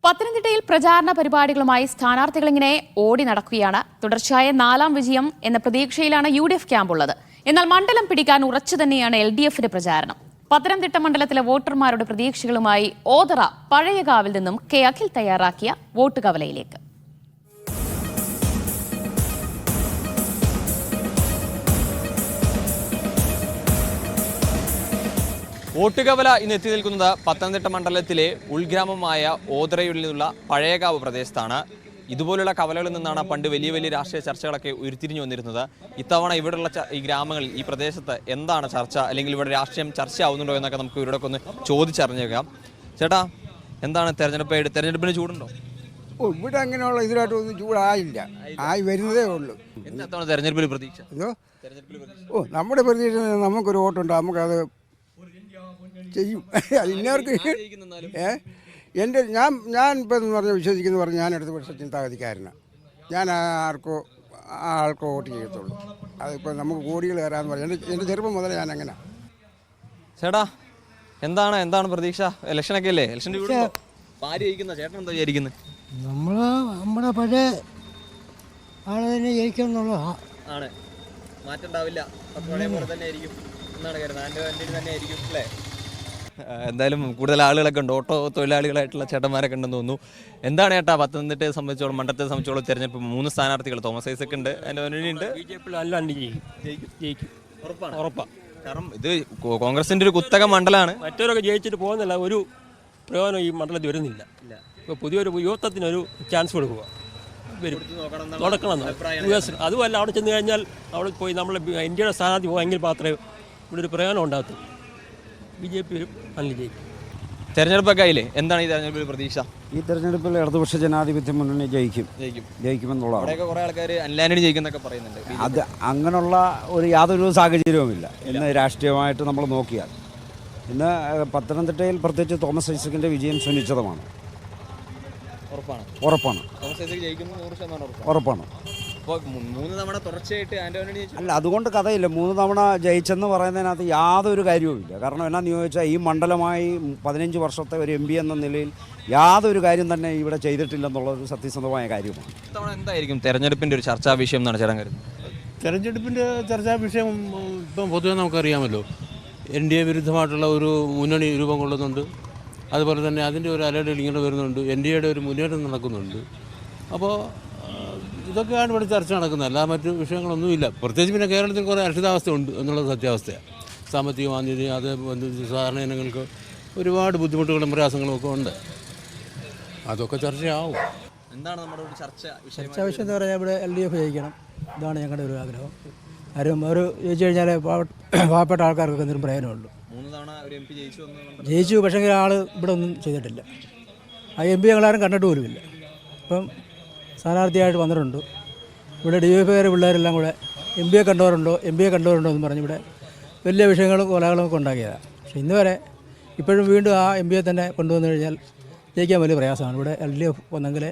പത്തനംതിട്ടയിൽ പ്രചാരണ പരിപാടികളുമായി സ്ഥാനാർത്ഥികൾ ഇങ്ങനെ ഓടി നടക്കുകയാണ്. തുടർച്ചയായ 4ാം വിജയം എന്ന പ്രതീക്ഷയിലാണ് UDF ക്യാമ്പുള്ളത്. എന്നാൽ മണ്ഡലം പിടിക്കാൻ ഉറച്ചു തന്നെയാണ് LDFന്റെ പ്രചാരണം. പത്തനംതിട്ട മണ്ഡലത്തിലെ വോട്ടർമാരുടെ പ്രതീക്ഷകളുമായി ഓതറ പഴയകാവിൽ നിന്നും കെ അഖിൽ തയ്യാറാക്കിയ വോട്ട് കവലയിലേക്ക്. വോട്ടുകവല ഇന്ന് എത്തി നിൽക്കുന്നത് പത്തനംതിട്ട മണ്ഡലത്തിലെ ഉൾഗ്രാമമായ ഓതറയിൽ നിന്നുള്ള പഴയകാവ് പ്രദേശത്താണ്. ഇതുപോലുള്ള കവലകളിൽ നിന്നാണ് പണ്ട് വലിയ വലിയ രാഷ്ട്രീയ ചർച്ചകളൊക്കെ ഉരുത്തിരിഞ്ഞു വന്നിരുന്നത്. ഇത്തവണ ഇവിടെയുള്ള ഈ ഗ്രാമങ്ങളിൽ ഈ പ്രദേശത്ത് എന്താണ് ചർച്ച, അല്ലെങ്കിൽ ഇവിടെ രാഷ്ട്രീയം ചർച്ചയാവുന്നുണ്ടോ എന്നൊക്കെ നമുക്ക് ഇവരോടൊക്കെ ഒന്ന് ചോദിച്ചറിഞ്ഞേക്കാം. ചേട്ടാ, എന്താണ് തെരഞ്ഞെടുപ്പിന് ചൂടുണ്ടോ? ഇവിടെ അങ്ങനെയുള്ള ഇതിലായിട്ടൊന്നും ചൂടായില്ല, ആയി വരുന്നതേ ഉള്ളൂ. എന്താണ് തെരഞ്ഞെടുപ്പിൽ പ്രതീക്ഷ? നമ്മുടെ പ്രതീക്ഷ നമുക്കൊരു വോട്ടുണ്ട്, നമുക്കത് ചെയ്യും. ഇന്നവർക്ക് ഞാൻ ഇപ്പം എന്ന് പറഞ്ഞാൽ വിശ്വസിക്കുന്നു പറഞ്ഞ് ഞാൻ അടുത്ത വർഷം ചിന്താഗതിക്കാരനാണ്. ഞാൻ ആൾക്കോ വോട്ട് ചെയ്യത്തുള്ളൂ. അതിപ്പോൾ നമുക്ക് കോടികൾ തരാമെന്ന് പറഞ്ഞു. എൻ്റെ ചെറുപ്പം മുതലേ ഞാൻ അങ്ങനെ. ചേട്ടാ, എന്താണ് പ്രതീക്ഷ? ഇലക്ഷനൊക്കെ അല്ലേ? ഇലക്ഷൻ ചേട്ടൻ എന്താ വിചാരിക്കുന്നത്? നമ്മുടെ പഴയ ആളെ തന്നെ ജയിക്കണം എന്നുള്ളതാണ്. മാറ്റം ഉണ്ടാവില്ല, എന്തായാലും കൂടുതൽ ആളുകളൊക്കെ ഉണ്ട്, ഓട്ടോ തൊഴിലാളികളായിട്ടുള്ള ചേട്ടന്മാരൊക്കെ ഉണ്ടെന്ന് തോന്നുന്നു. എന്താണ് ചേട്ടാ പത്തനംതിട്ടയെ സംബന്ധിച്ചോളം, മണ്ഡലത്തെ സംബന്ധിച്ചോളം തെരഞ്ഞെടുപ്പ് 3 സ്ഥാനാർത്ഥികൾ, തോമസ് ഐസക് ഉണ്ട്, അതിന്റെ മുന്നണിയുണ്ട്. ഉറപ്പാണ്. കാരണം ഇത് കോൺഗ്രസിന്റെ ഒരു കുത്തക മണ്ഡലമാണ്. മറ്റവരൊക്കെ ജയിച്ചിട്ട് പോകുന്നില്ല, ഒരു പ്രയോജനം ഈ മണ്ഡലത്തിൽ വരുന്നില്ല. ഇപ്പോൾ പുതിയൊരു യുവത്വത്തിനൊരു ചാൻസ് കൊടുക്കുക, നടക്കണം. അതുമല്ല, അവിടെ ചെന്ന് കഴിഞ്ഞാൽ അവിടെ പോയി നമ്മൾ ഇന്ത്യയുടെ സ്ഥാനാർത്ഥി പോയെങ്കിൽ മാത്രമേ ഇവിടെ ഒരു പ്രയോജനം ഉണ്ടാകത്തുള്ളൂ. BJP നല്ല ജയിക്കും. തെരഞ്ഞെടുപ്പൊക്കെ ആയില്ലേ, എന്താണ് ഈ തെരഞ്ഞെടുപ്പിൽ പ്രതീക്ഷ? ഈ തെരഞ്ഞെടുപ്പിൽ ഇടതുപക്ഷ ജനാധിപത്യ മുന്നണി ജയിക്കുമെന്നുള്ളതാണ്. കുറേ ആൾക്കാർ അൻലാനണി ജയിക്കുന്നൊക്കെ പറയുന്നുണ്ട്. അത് അങ്ങനെയുള്ള യാതൊരു സാഹചര്യവുമില്ല ഇന്ന് രാഷ്ട്രീയമായിട്ട് നമ്മൾ നോക്കിയാൽ. ഇന്ന് പത്തനംതിട്ടയിൽ പ്രത്യേകിച്ച് തോമസ് ഐസക്കിൻ്റെ വിജയം സുനിശ്ചിതമാണ്. ഉറപ്പാണ്. അപ്പോൾ 3 തവണ തുടർച്ചയായിട്ട് ആന്റണി അല്ല, അതുകൊണ്ട് കഥയില്ല. 3 തവണ ജയിച്ചെന്ന് പറയുന്നതിനകത്ത് യാതൊരു കാര്യവുമില്ല. കാരണം എന്നാന്ന് ചോദിച്ചാൽ ഈ മണ്ഡലമായി 15 വർഷത്തെ ഒരു MP എന്ന നിലയിൽ യാതൊരു കാര്യം തന്നെ ഇവിടെ ചെയ്തിട്ടില്ലെന്നുള്ളൊരു സത്യസന്ധമായ കാര്യമാണ്. ഇത്തവണ എന്തായിരിക്കും തെരഞ്ഞെടുപ്പിൻ്റെ ഒരു ചർച്ചാ വിഷയം എന്നാണ് ചേട്ടൻ കരുതുന്നത്? തെരഞ്ഞെടുപ്പിൻ്റെ ചർച്ചാ വിഷയം ഇപ്പം പൊതുവെ നമുക്കറിയാമല്ലോ. NDA വിരുദ്ധമായിട്ടുള്ള ഒരു മുന്നണി രൂപം കൊള്ളുന്നുണ്ട്. അതുപോലെ തന്നെ അതിൻ്റെ ഒരു അലർട്ട് ഇങ്ങനെ വരുന്നുണ്ട്. NDAയുടെ ഒരു മുന്നേറ്റം നടക്കുന്നുണ്ട്. അപ്പോൾ ഇതൊക്കെയാണ് ഇവിടെ ചർച്ച നടക്കുന്നത്, അല്ലാതെ മറ്റു വിഷയങ്ങളൊന്നുമില്ല. പ്രത്യേകിച്ച് പിന്നെ കേരളത്തിൽ കുറേ അരക്ഷിതാവസ്ഥ ഉണ്ട് എന്നുള്ളത് സത്യാവസ്ഥയാണ്. സാമ്പത്തിക മാന്ദ്യത, അത് സാധാരണ ജനങ്ങൾക്ക് ഒരുപാട് ബുദ്ധിമുട്ടുകളും പ്രയാസങ്ങളും ഒക്കെ ഉണ്ട്. അതൊക്കെ ചർച്ചയാവും. എന്താണ് നമ്മുടെ ഒരു ചർച്ചാ വിഷയം എന്ന് പറഞ്ഞാൽ ഇവിടെ LDF ജയിക്കണം. ഇതാണ് ഞങ്ങളുടെ ഒരു ആഗ്രഹം. ഒരു ജയിച്ചു കഴിഞ്ഞാൽ പാവപ്പെട്ട ആൾക്കാർക്കൊക്കെ എന്തെങ്കിലും പ്രയോജനമുള്ളൂ. 3 തവണ ഒരു MP ജയിച്ചു, പക്ഷേ ആൾ ഇവിടെ ഒന്നും ചെയ്തിട്ടില്ല. ആ MP ഞങ്ങളാരും കണ്ടിട്ട് പോലുമില്ല. ഇപ്പം സ്ഥാനാർത്ഥിയായിട്ട് വന്നിട്ടുണ്ട്. ഇവിടെ DYFകാർ പിള്ളേരെല്ലാം കൂടെ MP കണ്ടവരുണ്ടോ എന്ന് പറഞ്ഞ് ഇവിടെ വലിയ വിഷയങ്ങളും കൊലകളും ഒക്കെ ഉണ്ടാക്കിയതാണ്. പക്ഷേ ഇന്ന് വരെ ഇപ്പോഴും വീണ്ടും ആ MP തന്നെ കൊണ്ടുവന്നു കഴിഞ്ഞാൽ ജയിക്കാൻ വലിയ പ്രയാസമാണ്. ഇവിടെ LDF വന്നെങ്കിൽ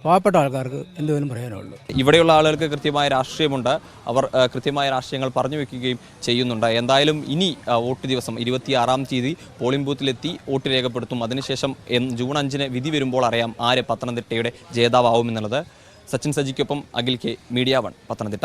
പാവപ്പെട്ട ആൾക്കാർക്ക് എന്തെങ്കിലും പ്രയോജനമുള്ളൂ. ഇവിടെയുള്ള ആളുകൾക്ക് കൃത്യമായ രാഷ്ട്രീയമുണ്ട്, അവർ കൃത്യമായ രാഷ്ട്രീയങ്ങൾ പറഞ്ഞു വെക്കുകയും ചെയ്യുന്നുണ്ട്. എന്തായാലും ഇനി വോട്ട് ദിവസം 26-ാം തീയതി പോളിംഗ് ബൂത്തിലെത്തി വോട്ട് രേഖപ്പെടുത്തും. അതിനുശേഷം ജൂൺ 5-ന് വിധി വരുമ്പോൾ അറിയാം ആര് പത്തനംതിട്ടയുടെ ജേതാവാകുമെന്നുള്ളത്. Sachin സജിക്കൊപ്പം Akhil K, Media One, Pathanamthitta.